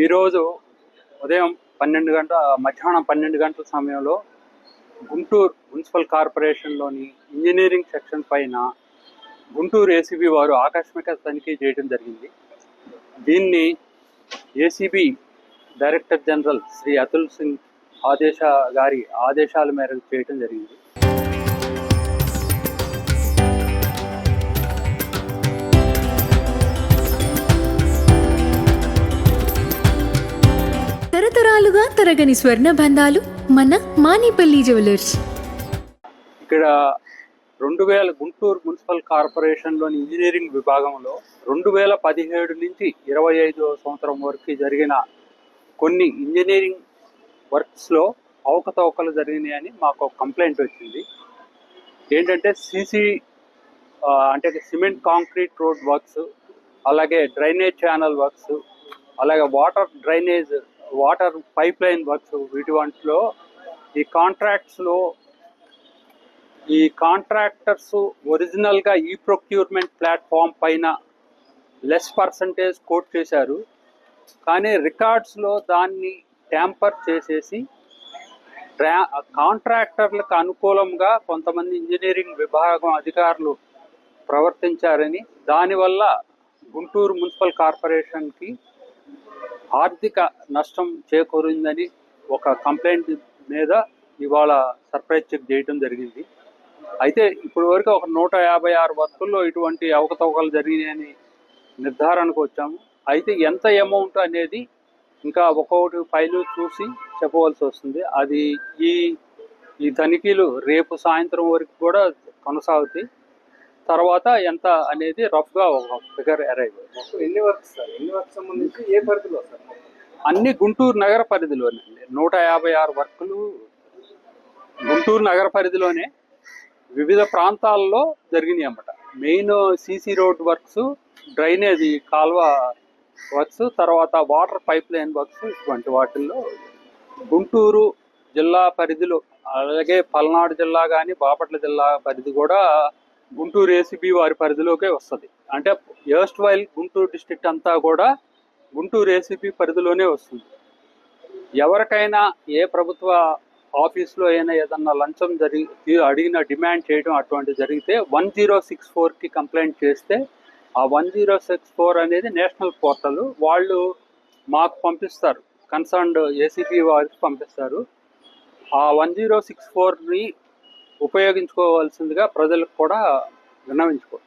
ఈరోజు ఉదయం మధ్యాహ్నం 12 గంటల సమయంలో గుంటూరు మున్సిపల్ కార్పొరేషన్లోని ఇంజనీరింగ్ సెక్షన్ పైన గుంటూరు ఏసీబీ వారు ఆకస్మిక తనిఖీ చేయడం జరిగింది. దీన్ని ACB director general Shri Atul Singh గారి ఆదేశాల మేరకు చేయడం జరిగింది. తరతరాలుగా తరగని స్వర్ణ బంధాలు మన మానేపల్లి జ్యువెలర్స్. ఇక్కడ గుంటూరు మున్సిపల్ కార్పొరేషన్లోని ఇంజనీరింగ్ విభాగంలో 2017 నుంచి 25వ సంవత్సరం వరకు జరిగిన కొన్ని ఇంజనీరింగ్ వర్క్స్లో అవకతవకలు జరిగినాయని మాకు ఒక కంప్లైంట్ వచ్చింది. ఏంటంటే అంటే సిమెంట్ కాంక్రీట్ రోడ్ వర్క్స్, అలాగే డ్రైనేజ్ ఛానల్ వర్క్స్, అలాగే వాటర్ పైప్ లైన్ వర్క్స్, వీటి వాటిలో ఈ కాంట్రాక్టర్స్ ఒరిజినల్గా ఈ ప్రొక్యూర్మెంట్ ప్లాట్ఫామ్ పైన లెస్ పర్సంటేజ్ కోట్ చేశారు. కానీ రికార్డ్స్లో దాన్ని ట్యాంపర్ చేసేసి కాంట్రాక్టర్లకు అనుకూలంగా కొంతమంది ఇంజనీరింగ్ విభాగం అధికారులు ప్రవర్తించారని, దానివల్ల గుంటూరు మున్సిపల్ కార్పొరేషన్కి ఆర్థిక నష్టం చేకూరిందని ఒక కంప్లైంట్ మీద ఇవాళ సర్ప్రైజ్ చెక్ చేయడం జరిగింది. అయితే ఇప్పటి వరకు ఒక 156 వర్కుల్లో ఇటువంటి అవకతవకలు జరిగినాయని నిర్ధారణకు వచ్చాము. అయితే ఎంత అమౌంట్ అనేది ఇంకా ఒక్కొక్కటి ఫైలు చూసి చెప్పవలసి వస్తుంది. అది ఈ తనిఖీలు రేపు సాయంత్రం వరకు కూడా కొనసాగుతాయి. తర్వాత ఎంత అనేది రఫ్గా ఒక ఫిగర్ అరైవ్. ఎన్ని వర్క్స్ సంబంధించి ఏ పరిధిలో సార్? అన్ని గుంటూరు నగర పరిధిలోనండి. 156 వర్కులు గుంటూరు నగర పరిధిలోనే వివిధ ప్రాంతాల్లో జరిగినాయి అన్నమాట. Main CC road works, drainage కాల్వ వర్క్స్, తర్వాత వాటర్ పైప్ లైన్ వర్క్స్, ఇటువంటి వాటిల్లో గుంటూరు జిల్లా పరిధిలో, అలాగే పల్నాడు జిల్లా కానీ బాపట్ల జిల్లా పరిధి కూడా గుంటూరు ఏసీబీ వారి పరిధిలోకే వస్తుంది. అంటే ఎర్స్ట్ వైల్ గుంటూరు డిస్ట్రిక్ట్ అంతా కూడా గుంటూరు ఏసీబీ పరిధిలోనే వస్తుంది. ఎవరికైనా ఏ ప్రభుత్వ ఆఫీస్లో అయినా ఏదన్నా లంచం అడిగిన డిమాండ్ చేయడం అటువంటిది జరిగితే 1064కి కంప్లైంట్ చేస్తే ఆ 1064 అనేది నేషనల్ పోర్టల్, వాళ్ళు మాకు పంపిస్తారు, కన్సర్న్డ్ ఏసీబీ వారికి పంపిస్తారు. ఆ 1064ని ఉపయోగించుకోవాల్సిందిగా ప్రజలకు కూడా విన్నవించుకో.